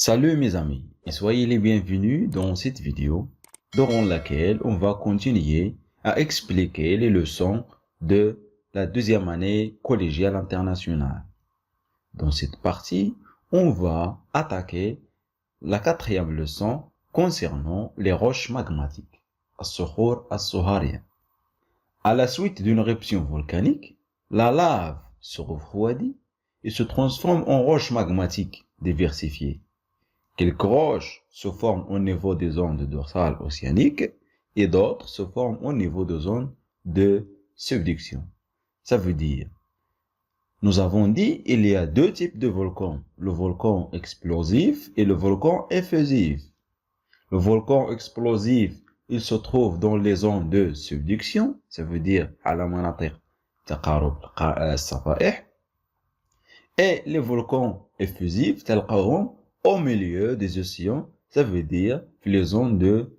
Salut mes amis et soyez les bienvenus dans cette vidéo durant laquelle on va continuer à expliquer les leçons de la deuxième année collégiale internationale. Dans cette partie, on va attaquer la quatrième leçon concernant les roches magmatiques, as-sukhur as-suhariya. À la suite d'une éruption volcanique, la lave se refroidit et se transforme en roches magmatiques diversifiées. Quelques roches se forment au niveau des zones dorsales océaniques et d'autres se forment au niveau des zones de subduction. Ça veut dire, nous avons dit il y a deux types de volcans, le volcan explosif et le volcan effusif. Le volcan explosif, il se trouve dans les zones de subduction, ça veut dire à la مناطق تقارب الصفائح, et les volcans effusifs تلقاهم au milieu des océans, ça veut dire les zones de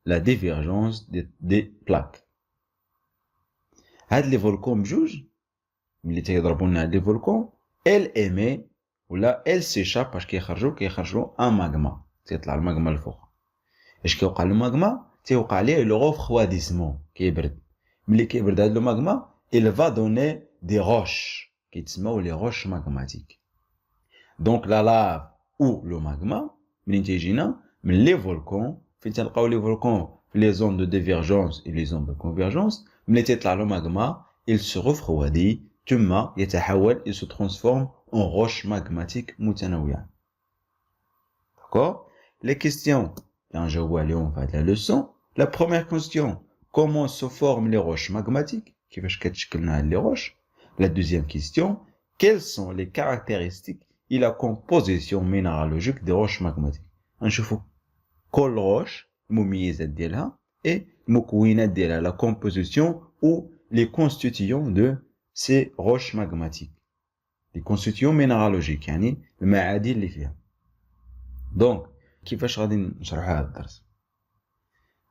la divergence des plaques. هاد les volcans بجوج ملي تيضربوا لنا هاد les volcans, elles émettent ولا elles s'échappent باش كيخرجوا ان ماغما, تيطلع الماغما الفوق. اش كيوقع للماغما؟ تيوقع ليه لو refroidissement, كيبرد. ملي كيبرد هاد لو ماغما, il va donner des roches كيتسموا les roches magmatiques. Donc la lave ou le magma, منين تيجينا من les volcans, فين تلقاو les volcans في les zones de divergence et les zones de convergence. ملي تيطلع le magma, il se refroidit, ثم يتحول, il se transforme en roche magmatique متنوعة. D'accord? Les questions نجاوبوا عليهم في هذه la leçon. La première question, comment se forment les roches magmatiques? كيفاش كتشكلنا هاد les roches? La deuxième question, quelles sont les caractéristiques et la composition minéralogique des roches magmatiques. نشوفوا كل roche المميزات ديالها et المكونات ديالها, la composition ou les constituants de ces roches magmatiques, les constituants minéralogiques, يعني المعادن اللي فيها. Donc كيفاش غادي نشرحوا هذا الدرس؟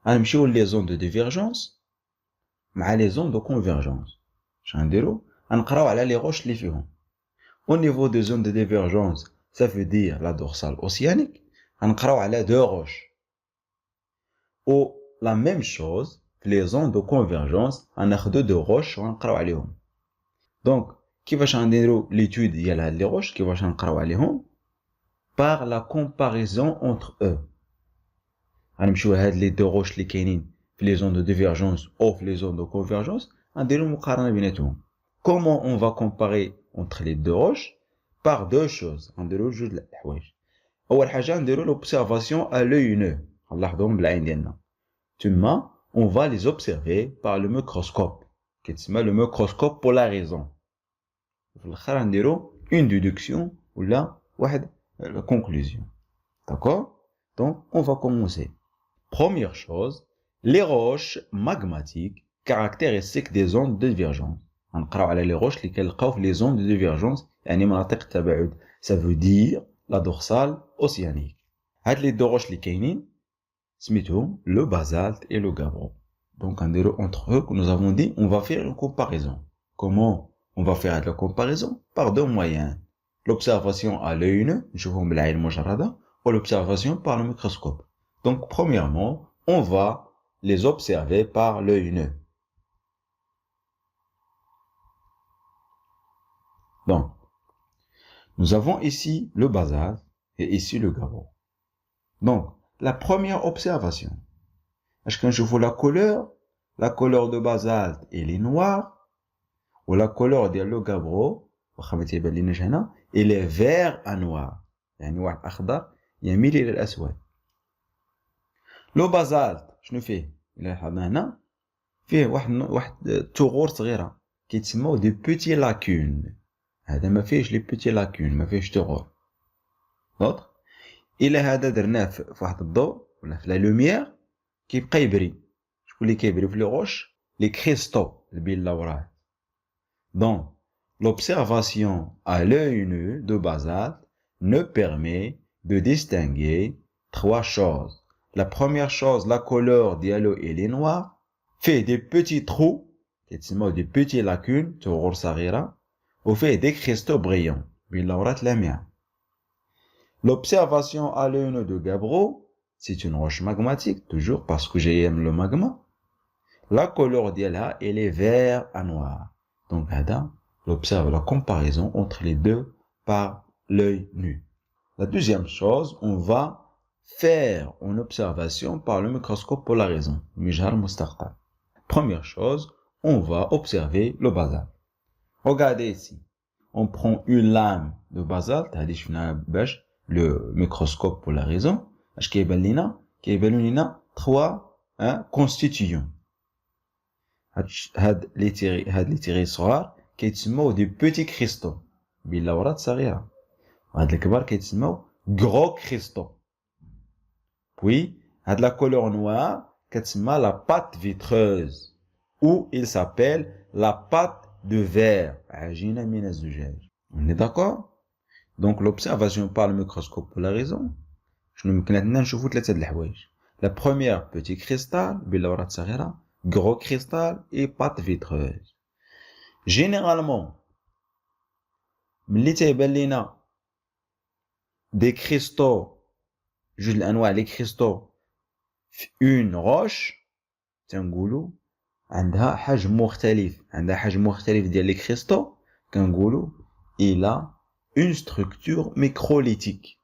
غنمشيو لي زون دو ديفيرجونس مع لي زون دو كونفيرجونس. اش غنديرو؟ غنقراو على لي روش اللي فيهم. Au niveau des zones de divergence, ça veut dire la dorsale océanique. On a les deux roches. Ou la même chose, les zones de convergence, on a deux roches, on a les hommes. Donc, qui va changer l'étude de les roches, qui va changer les hommes par la comparaison entre eux. On a les deux roches qui sont les zones de divergence ou les zones de convergence. On a comment on va comparer entre les deux roches? Par deux choses. نديرو جوج الحوايج. اول حاجه نديرو l'observation à l'œil nu, نلاحظوهم بالعين ديالنا. ثم on va les observer par le microscope, كيتسمى le microscope polarisant. في الاخر نديرو une déduction ولا واحد conclusion. D'accord? Donc on va commencer. Première chose, les roches magmatiques caractéristiques des zones de divergence. غنقراو على لي روش اللي كنلقاو في لي زون دو ديفيرجونس, يعني مناطق التباعد. ça veut dire la dorsale océanique. هاد لي دو روش اللي كاينين سميتهم le basalte et le gabbro. Donc غنديرو entre eux, nous avons dit on va faire une comparaison. Comment on va faire la comparaison? Par deux moyens, l'observation à l'œil nu, نشوفهم بالعين المجردة, ou l'observation par le microscope. Donc premièrement, on va les observer par l'œil nu. Donc, nous avons ici le basalte et ici le gabbro. Donc, la première observation. Est-ce que je vois la couleur de basalte, elle est noire, ou la couleur de le gabbro, elle est vert à noir. يعني واحد أخضر يميل إلى الأسود. Le basalte, شنو فيه؟ إلا لاحظنا هنا فيه واحد ثغور صغيرة كيتسموا des petits lacunes. هذا ما فيهش لي بيتي لاكون, ما فيهش ثغور. d'autres الى هذا درناه في واحد الضوء ولا في لا لوميير كيبقى يبري. شكون اللي كيبري في لي روش؟ لي كريستو البيلاورات. donc l'observation à l'œil nu de basalte ne permet de distinguer trois choses. La première chose, la couleur ديالو elle est noire, fait des petits trous كيتسموا des petits lacunes, ثغور صغيرة, وفيه des cristaux brillants, باللورات لامعة. L'observation à l'œil nu de Gabbro, c'est une roche magmatique, toujours parce que j'aime le magma. La couleur d'elle, elle est vert à noir. Donc, l'observe la comparaison entre les deux par l'œil nu. La deuxième chose, on va faire une observation par le microscope polarisant, Mijhar Mustaqbal. Première chose, on va observer le basalte. Regardez ici. On prend une lame de basalte, le microscope polarisant. Il y a trois constituants. هاد les tirés صغار كيتسموا des petits cristaux باللورات صغيرة. وهاد الكبار كيتسموا gros cristaux. Puis, هاد la couleur noire كتسمى la pâte vitreuse ou il s'appelle la pâte de verre. عجينة من الزجاج. On est d'accord? Donc l'observation par le microscope polarisant, شنو يمكن لنا نشوفوا ثلاثة د الحوايج. La première, petit cristal باللورات صغيرة, gros cristal et pâte vitreuse. Généralement, ملي تيبان لينا des cristaux, جوج الانواع les cristaux في une roche, تنقولوا عندها حجم مختلف ديال les cristaux, كنقولوا il a une structure microlytique.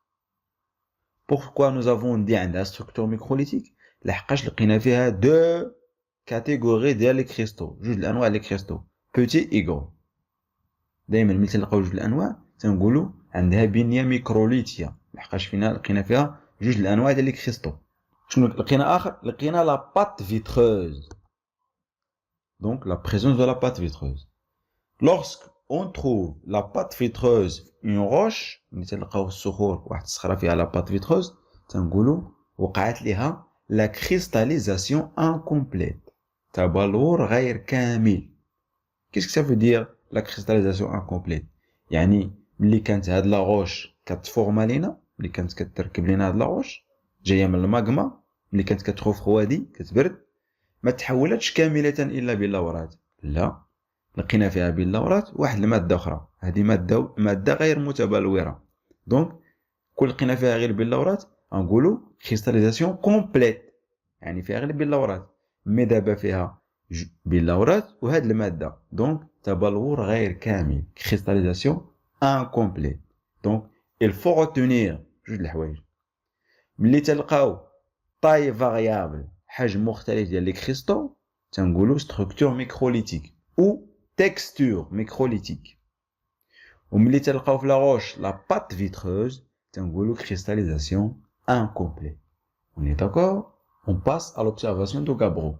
Pourquoi nous avons dit عندها structure microlytique? لحقاش لقينا فيها deux catégories ديال les cristaux, جوج الانواع les cristaux, petit et gros. دائما ملي تلقاو جوج الانواع تنقولوا عندها بنيه ميكروليتيه لحقاش لقينا فيها جوج الانواع ديال les cristaux. شنو لقينا اخر؟ لقينا la pâte vitreuse. Donc la présence de la pâte vitreuse. Lorsqu'on trouve la pâte vitreuse une roche, ملي تلقاو الصخور واحد الصخره فيها la pâte vitreuse, تنقولوا وقعت لها la cristallisation incomplète. تبلور غير كامل. Qu'est-ce que ça veut dire la cristallisation incomplète? يعني ملي كانت هاد لا روش كتفورما لينا، ملي كانت كتركب لينا هاد لا روش جايه من الماغما، ملي كانت كتخوف خوادي كتبرد، ما تحولتش كامله الا باللورات. لا، لقينا فيها باللورات واحد الماده اخرى، هذه ماده غير متبلوره. دونك كل لقينا فيها غير باللورات نقولوا كريستاليزاسيون كومبليت، يعني فيها غير باللورات، مي دابا فيها باللورات وهاد الماده، دونك تبلور غير كامل، كريستاليزاسيون انكومبليت. دونك il faut retenir جوج الحوايج. ملي تلقاو طاي فاريابل، حجم مختلف ديال لي كريستو، تنقولوا ستركتور ميكروليتيك او تكستور ميكروليتيك. وملي تلقاو في لا روش لا بات فيتروز، تنقولوا كريستاليزاسيون incomplète. On est d'accord? On passe à l'observation de Gabbro.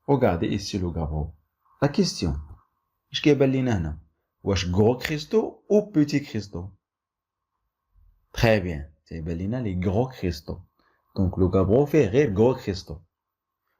Regardez ici le Gabbro. La question, اش كيبان لينا هنا؟ واش gros cristaux ou petits cristaux? Très bien, تيبان لينا les gros cristaux. Donc le Gabbro fait غير gros cristaux.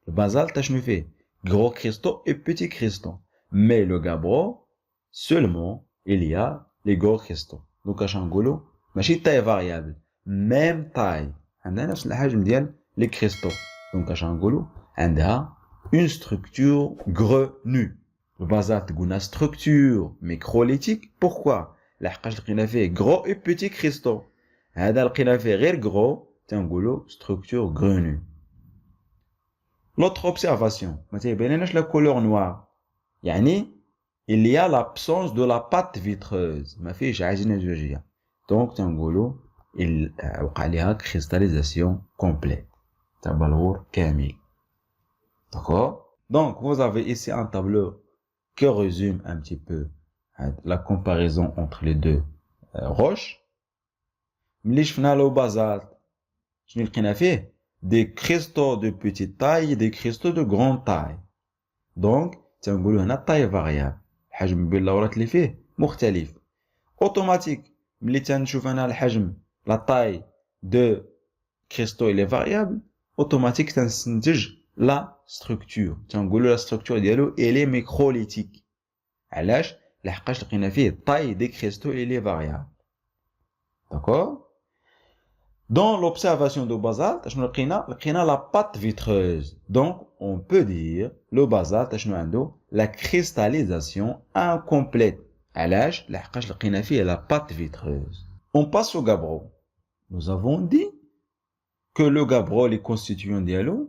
Le basalte شنو fait? Gros cristaux et petits cristaux. Mais le Gabbro, seulement il y a les gros cristaux. Donc اش نقولوا؟ ماشي taille variable, même taille. عندها نفس الحجم ديال les cristaux. Donc اش نقولوا؟ عندها une structure grenue. Le basalte قلنا structure microlytique. Pourquoi? لحقاش لقينا فيه gros et petits cristaux. هذا لقينا فيه غير gros تنقولوا structure grenue. L'autre observation, ما تيبانلناش la couleur noire. يعني il y a l'absence de la pâte vitreuse. ما فيش عجينة زجاجية. Donc تنقولوا وقع لها cristallisation complète. تبلور كامل. D'accord? Donc vous avez ici un tableau qui résume un petit peu la comparaison entre les deux roches. ملي شفنا لو بازالت شنو لقينا فيه؟ des cristaux de petite taille et des cristaux de grande taille. Donc تنقولوا هنا taille variable، الحجم باللورات اللي فيه مختلف. اوتوماتيك ملي تنشوف انا الحجم la taille de cristaux il est variable، اوتوماتيك تنستنتج la structure. تنقولوا la structure ديالو elle est microlytique. علاش؟ لحقاش لقينا فيه taille des cristaux elle est variable. D'accord? Dans l'observation de basalte, شنو لقينا la pâte vitreuse. Donc on peut dire le basalte شنو عنده la cristallisation incomplète. علاش؟ لحقاش لقينا فيه la pâte vitreuse. On passe au Gabbro. nous avons dit que le gabbro, les constituants dialogue,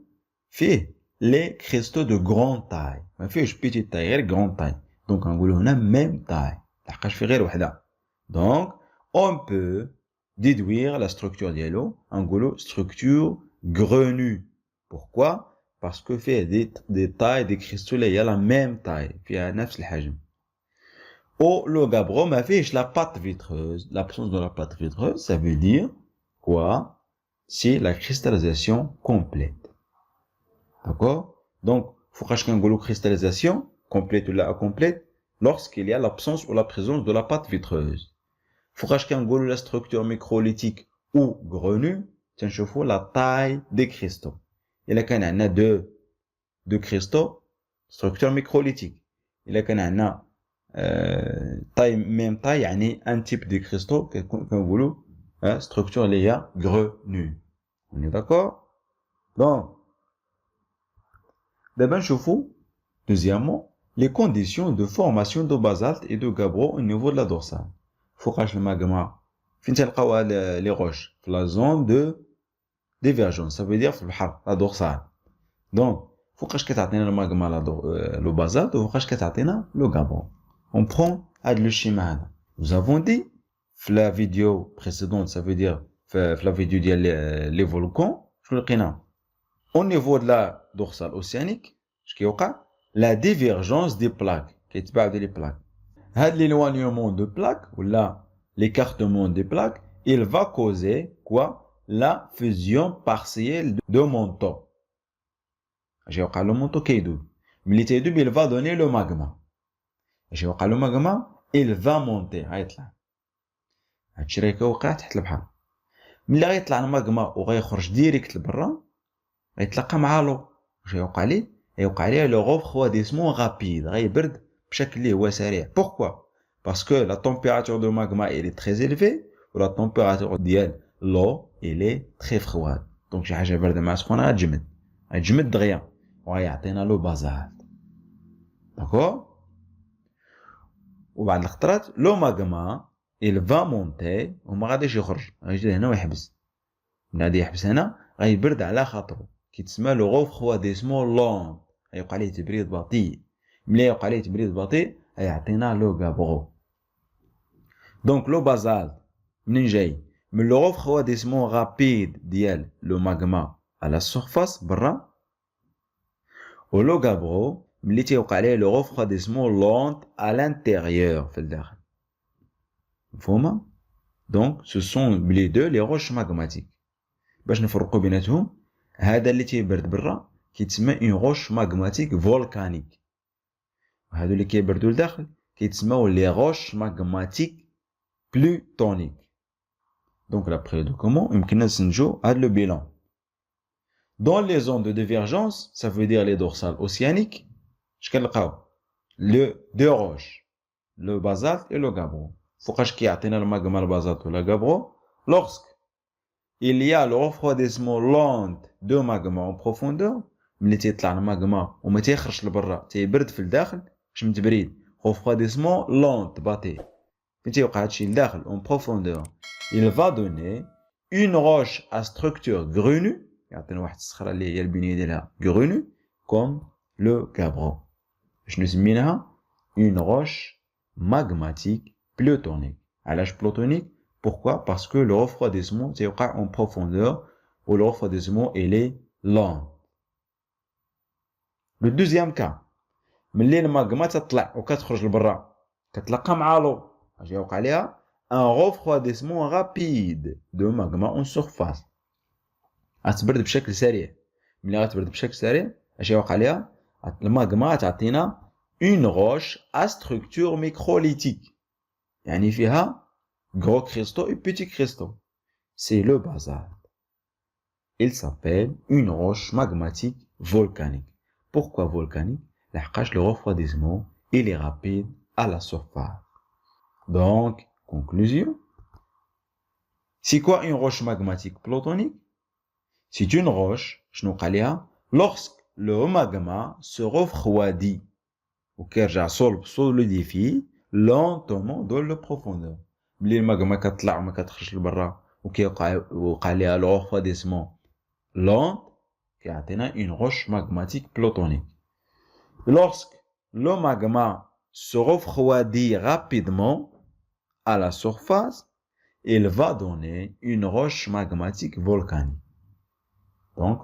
fait les cristaux de grande taille. ما فيهش petite taille, غير grande taille. Donc, on a la même taille. Donc, on peut déduire la structure dialogue en structure grenue. Pourquoi? Parce que fait des tailles, des cristaux, il y a la même taille. Puis, il y a نفس الحجم. Le gabbro, ma fiche, la pâte vitreuse. L'absence de la pâte vitreuse, ça veut dire quoi? C'est la cristallisation complète. D'accord? Donc, faut que la cristallisation complète ou la incomplète lorsqu'il y a l'absence ou la présence de la pâte vitreuse. Faut que la structure microlytique ou grenue, c'est la taille des cristaux. Il y a deux cristaux, structure microlytique. Il y a taille, même taille, يعني un type de cristaux, structure les grenue. On est d'accord? Donc, d'abord, je vous, deuxièmement, les conditions de formation de basalte et de gabbro au niveau de la dorsale. Foucache le magma, les roches, la zone de divergence, ça veut dire la dorsale. Donc, foucache que le magma, le basalte, ou foucache que le gabbro. On prend le schéma. Nous avons dit, la vidéo précédente, ça veut dire, la vidéo les volcans, au niveau de la dorsale océanique, la divergence des plaques, qui est les plaques. L'éloignement de plaques, ou là, l'écartement des plaques, il va causer quoi? La fusion partielle de manteaux. Le manteau qui est double. Mais il va donner le magma. Le magma, il va monter. هادشي وقع تحت البحر. ملي غيطلع الماغما وغيخرج ديريكت لبرا غيتلاقى مع لو. يوقع ليه؟ يوقع ليه لو refroidissement rapide. غيبرد بشكل اللي هو سريع. Pourquoi? Parce que la température de magma elle est très élevée ou la température ديال l'eau elle est très froide. Donc شي حاجه بارده مع سخونه غتجمد دغيا وغيعطينا لو بازالت. داكور؟ وبعد الخطرات لو ماغما il va monter وما غاديش يخرج غيجي هنا ويحبس. من غادي يحبس هنا غيبرد على خاطرو كيتسمى لو غوفخواديسمون لون. غيوقع ليه تبريد بطيء. ملي يوقع ليه تبريد بطيء غيعطينا لو غابغو. دونك لو بازالت منين جاي؟ من لو غوفخواديسمون رابيد ديال لو ماغما على السورفاس برا. و لو غابغو ملي تيوقع ليه لو غوفخواديسمون لونت à l'intérieur في الداخل. مفهومه؟ دونك سو سون لي دو لي روش ماغماتيك. باش نفرقوا بيناتهم هذا اللي تيبرد برا كيتسمى اون روش ماغماتيك فولكانيك وهادو اللي كيبردوا لداخل كيتسموا لي روش ماغماتيك بلوتونيك. دونك لابري دوكومون يمكننا نسنجو هاد لو بيلان. Dans les zones de divergence, ça veut dire les dorsales océaniques, اش كنلقاو deux roches, le basalte et le gabbro. فوقاش كيعطينا الماغما البازالت ولا غابرو lorsque il y a le refroidissement lent de magma en profondeur. ملي تيطلع الماغما وما تيخرجش لبرا تيبرد في الداخل باش من تبريد refroidissement lent بطيء ملي تيوقع هادشي لداخل en profondeur il va donner une roche à structure grenue يعطينا واحد الصخره اللي هي البنيه ديالها grenue comme le gabbro. شنو سميناها une roche magmatique plutonique. علاش plutonique? Pourquoi? Parce que le refroidissement c'est en profondeur ou le refroidissement il est lent. Le deuxième cas ملي الماغما تطلع وكتخرج لبرا كتلاقى مع لو اش يوقع ليها un refroidissement rapide de magma en surface. غتبرد بشكل سريع. ملي غتبرد بشكل سريع اش يوقع ليها الماغما تعطينا une roche à structure microlytique. يعني فيها gros cristaux et petits cristaux. C'est le basalte. Il s'appelle une roche magmatique volcanique. Pourquoi volcanique? لحقاش le refroidissement il est rapide à la surface. Donc, conclusion. C'est quoi une roche magmatique plutonique? C'est une roche, lorsque le magma se refroidit ou كيرجع solidifie lentement dans la profondeur. ملي الماغما كتطلع وما كتخرجش لبرا وقع لها le refroidissement lent كيعطينا une roche magmatique plutonique. Lorsque le magma se refroidit rapidement à la surface, il va donner une roche magmatique volcanique. Donc,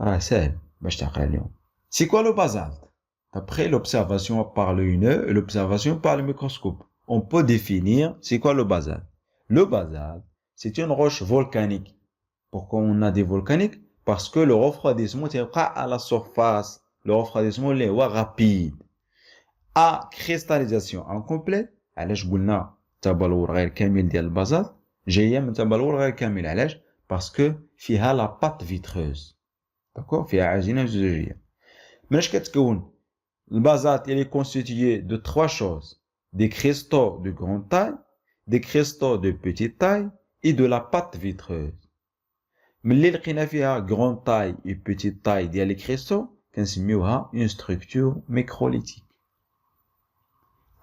c'est quoi le basalte? Après l'observation par l'œil nu et l'observation par le microscope, on peut définir c'est quoi le basalte. Le basalte, c'est une roche volcanique. Pourquoi on a des volcaniques? Parce que le refroidissement est à la surface. Le refroidissement est rapide. À cristallisation incomplète, علاش قلنا تبلور غير كامل ديال البازالت جايه من تبلور غير كامل علاش parce que فيها la pâte vitreuse. D'accord, فيها عجينه زجاجيه. مناش كتكون البازالت il est constitué de trois choses: des cristaux de grande taille, des cristaux de petite taille et de la pâte vitreuse. ملي لقينا فيها grande taille et petite taille ديال les cristaux كنسميوها une structure microlithique.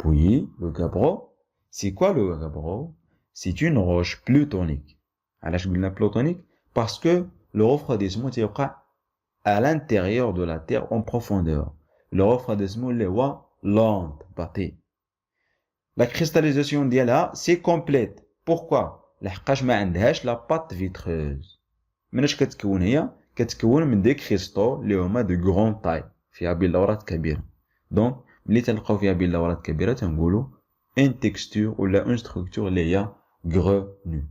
Puis, le gabbro, c'est quoi le gabbro? C'est une roche plutonique. علاش قلنا plutonique? Parce que le refroidissement تيوقع à l'intérieur de la terre en profondeur. Le refroidissement اللي هو lent, بطيء. La cristallisation ديالها c'est complète. Pourquoi? لحقاش ما عندهاش la pâte vitreuse. مناش كتكون هي؟ كتكون من des cristaux اللي هما de grande taille فيها بلورات كبيرة. Donc ملي تلقاو فيها بلورات كبيرة تنقولوا une texture ou une structure اللي هي grenue.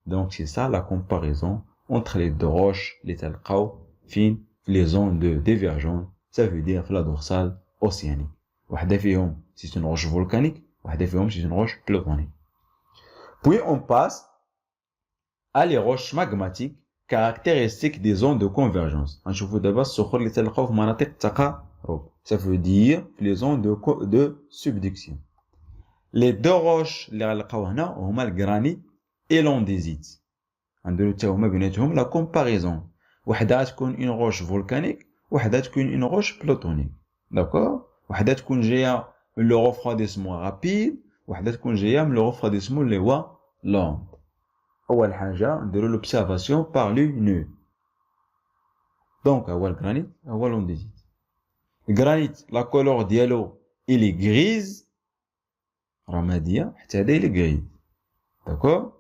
Donc c'est ça la comparaison entre les deux roches اللي تلقاو فين les zones de divergence. Ça veut dire la dorsale océanique. واحدة فيهم c'est une roche volcanique, واحدة فيهم c'est une roche plutonique. Puis on passe à les roches magmatiques caractéristiques des zones de convergence. نشوفوا دابا الصخور اللي تلقاو في مناطق التقارب. Ça veut dire les zones de subduction. Les deux roches اللي غنلقاو هنا هما الجرانيت et l'andésite. عندنا حتى هما بيناتهم la comparaison. وحده تكون une roche volcanique, وحده تكون une roche plutonique. D'accord? وحده تكون جايه من le refroidissement rapide, وحده تكون جايه من le refroidissement اللي هو lent. أول حاجة نديرو l'observation par l'œil nu. Donc هو الجرانيت هو l'andésite. الجرانيت la couleur ديالو il est grise رمادية حتى هذا il est gris. D'accord?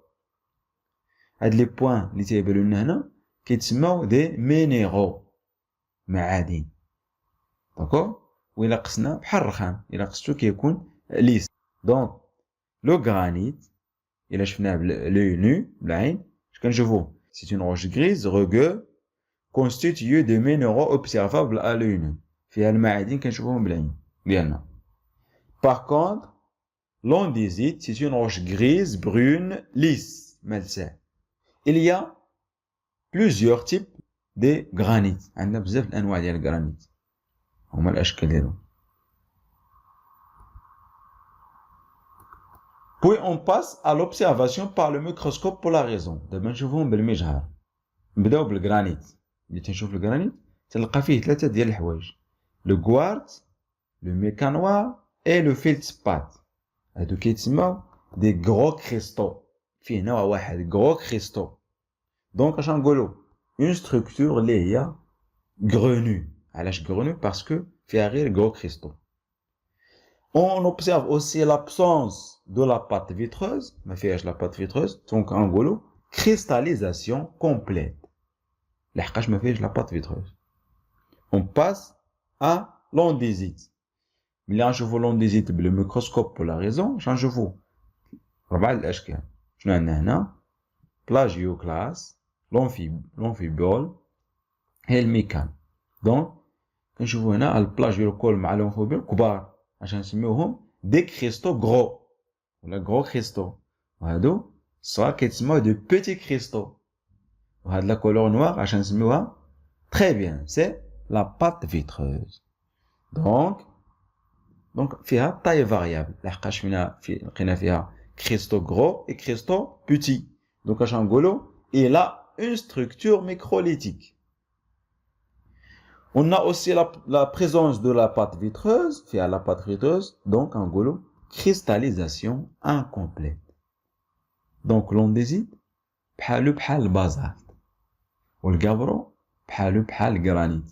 هاد لي بوين اللي تيبانو لنا هنا كيتسماو دي مينيرو معادن. داكور؟ وإلا قسنا بحال الرخام إلا قستو كيكون ليس. دونك لو غرانيت إلا شفناه بلوي نو بالعين اش كنشوفو؟ سي اون روش غريز روغو constitué de minéraux observables à l'œil nu. فيها المعادن كنشوفوهم بالعين ديالنا. Par contre, l'andésite c'est une roche grise brune lisse ملساء. Il y a plusieurs types de granit. عندنا بزاف الانواع ديال الجرانيت هما الاشكال ديالهم. Puis on passe à l'observation par le microscope pour la raison. دابا نشوفوهم بالمجهر. نبداو بالجرانيت. ملي تنشوف الجرانيت تلقى فيه ثلاثه ديال الحوايج: le quartz, le mica noir et le feldspathe. هادو كيتسماو des gros cristaux. فيه نوع واحد gros cristaux. Donc اش نقولوا une structure اللي هي grenue. علاش grenue? Parce que فيها غير gros cristaux. On observe aussi l'absence de la pâte vitreuse. ما فيهاش la pâte vitreuse. Donc نقولوا cristallisation complète. لحقاش ما فيهاش la pâte vitreuse. On passe à l'andésite. ملي غنشوفوا l'andésite بالميكروسكوب pour la raison اش غنشوفوا؟ ربعة الاشكال. شنو عندنا هنا؟ plagioclase, l'amphibole et le mécan. Donc كنشوفوا هنا البلاجيوكول مع l'amphibole كبار عشان نسميوهم des cristaux gros ولا gros cristaux. وهادو الصغار كيتسموا de petits cristaux. وهاد لا couleur noire عشان نسميوها très bien c'est la pâte vitreuse. Donc فيها taille variable لحقاش لقينا فيها cristaux gros et cristaux petits. Donc اش نقولوا il a une structure microlithique. On a aussi la présence de la pâte vitreuse, فيها la pâte vitreuse, donc نقولوا cristallisation incomplète. Donc l'andésite بحال البازالت والقابرو بحال الجرانيت.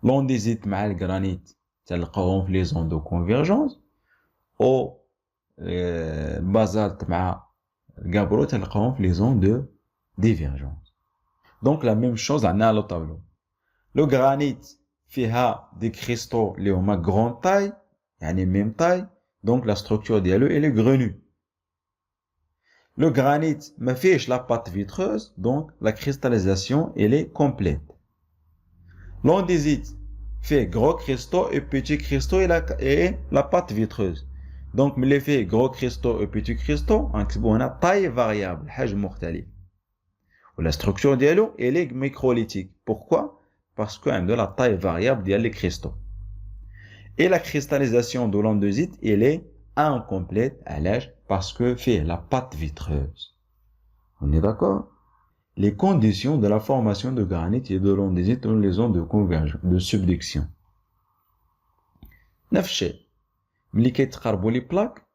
لونديزيت مع الجرانيت تلقاوهم في لي زون دو كونفيرجونس، او البازالت مع القابرو تلقاوهم في لي زون دو ديفيرجونس. دونك لا ميم شوز عندنا على الطابلو. لو غرانيت فيها دي كريستو اللي هما غران تاي يعني ميم تاي، دونك لا ستركتور ديالو الي غرونو. لو غرانيت ما فيهش لا بات فيتروز، دونك لا كريستاليزاسيون الي كومبليت. لونديزيت فيه غرو كريستو اي بيتي كريستو اي لا بات فيتروز، دونك ملي فيه غرو كريستو اي بيتي كريستو غنكتبو هنا تاي فاريابل حجم مختلف، و لا ستركتور ديالو الي ميكروليتيك. بوركوا؟ باسكو عنده لا تاي فاريابل ديال لي كريستو. Et la cristallisation de l'andésite, elle est incomplète. Parce que fait la pâte vitreuse. On est d'accord? Les conditions de la formation de granit et de l'andésite dans les zones de convergence, de subduction. نفس الشيء ملي كيتقاربوا لي بلاك،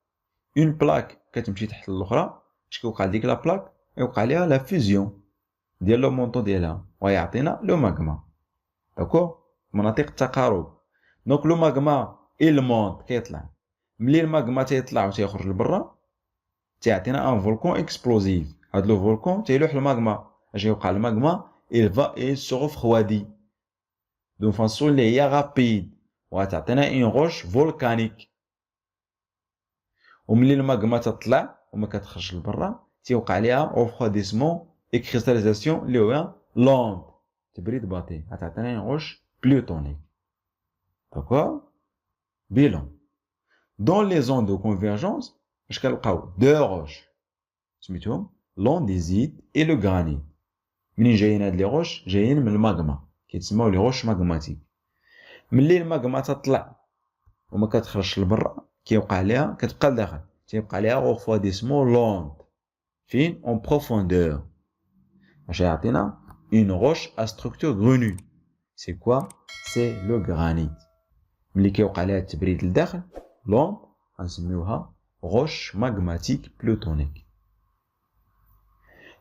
اون بلاك كتمشي تحت الاخرى، اش كيوقع لديك لا بلاك؟ يوقع ليها لا فيزيون ديال لو مونطو ديالها ويعطينا لو ماغما. داكور؟ مناطق التقارب. دونك لو ماغما المونت كيطلع، ملي الماغما تيطلع و تيخرج لبرا تيعطينا ان فولكون اكسبلوزيف. هاد لو فولكون تيلوح الماغما، اش يوقع الماغما؟ il va il se refroidit دون فاسون اللي هي رابيد وغتعطينا اون روش فولكانيك. وملي الماغما تطلع وما كتخرج لبرا تيوقع ليها refroidissement et cristallisation اللي هو لونت تبريد باطي، غتعطينا اون روش بلوتونيك. داكور؟ bilan. Dans les zones de convergence, je كنلقاو deux roches سميتهم l'andésite et le granit. منين جايين هاد لي روش؟ جايين من الماغما، كيتسموا لي روش ماغماتيك. ملي الماغما تطلع وما كتخرجش لبرا كيوقع ليها كتبقى لداخل، تيبقى ليها refroidissement لونت فين en profondeur باش يعطينا une roche à structure grenue. C'est quoi? C'est le granit. ملي كيوقع ليها التبريد لداخل لونت غنسميوها روش ماغماتيك بلوتونيك.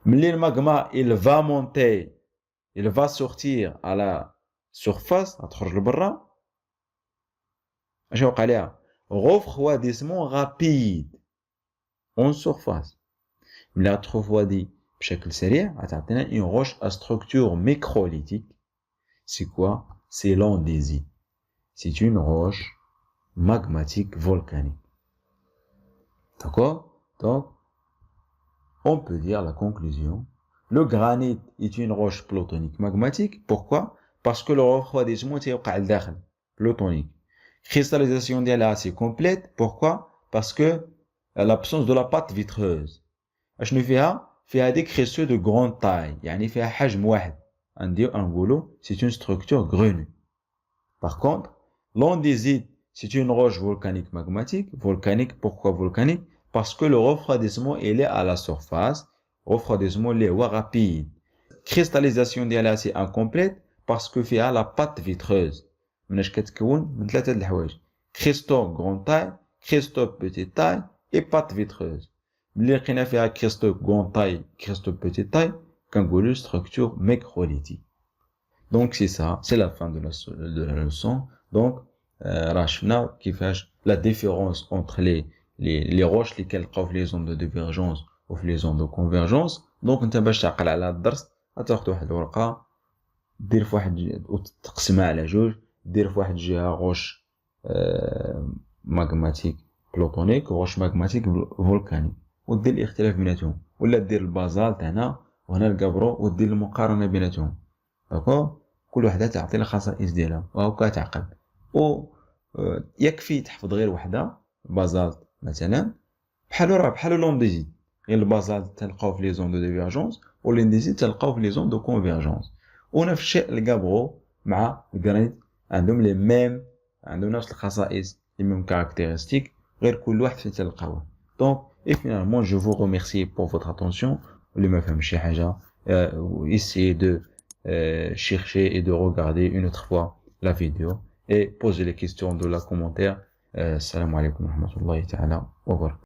ملي الماغما il va monter il va sortir à la surface غتخرج لبرا، اش يوقع ليها؟ refroidissement rapide en surface. ملي غترفوادي بشكل سريع غتعطينا une roche à structure microlithique. C'est quoi? C'est l'andésite. C'est une roche magmatique volcanique. D'accord? Donc, on peut dire la conclusion. Le granit est une roche plutonique magmatique. Pourquoi? Parce que le refroidissement est plutonique. Cristallisation d'elle assez complète. Pourquoi? Parce que l'absence de la pâte vitreuse. فيها des cristaux de grande taille. يعني فيها حجم واحد. C'est une structure grenue. Par contre, l'andésite, c'est une roche volcanique magmatique. Volcanique, pourquoi volcanique? Parce que le refroidissement, il est à la surface. Refroidissement, il est rapide. Cristallisation d'elle c'est incomplète parce que فيها la pâte vitreuse. مناش كتكون من ثلاثة د الحوايج: cristaux grande taille, cristaux petite taille et pâte vitreuse. ملي لقينا فيها cristaux grande taille, cristaux petite taille, كنقولوا structure microlithique. Donc c'est ça, c'est la fin de la leçon. Donc راه شفنا كيفاش la différence entre les roches اللي كنلقاو في لي زون دو ديفيرجونس وفي لي زون دو كونفيرجونس. دونك انت باش تعقل على هذا الدرس غتاخذ واحد الورقه دير في واحد وتقسمها على جوج، دير في واحد الجهه روش ماغماتيك بلوتونيك وروش ماغماتيك فولكانيك ودير الاختلاف بيناتهم، ولا دير البازالت هنا وهنا الكابرو ودير المقارنه بيناتهم. داكور؟ كل وحده تعطي الخصائص ديالها وهاكا تعقل. و يكفي تحفظ غير وحده بازالت مثلا بحال لونديزيت. غير البازالت تلقاو في لي زون دو ديفيرجونس والانديزيت تلقاو في لي زون دو كونفيرجونس. ونفس الشيء الكابرو مع الجرانيت عندهم لي ميم، عندهم نفس الخصائص لي ميم كاركتيرستيك، غير كل واحد فين تلقاوه. دونك et finalement je vous remercie pour votre attention. اللي ما فهمش شي حاجه essayez de chercher et de regarder une autre fois la vidéo et poser les questions de la commentaire. Salam alaikum wa rahmatullahi ta'ala wa barakatuh.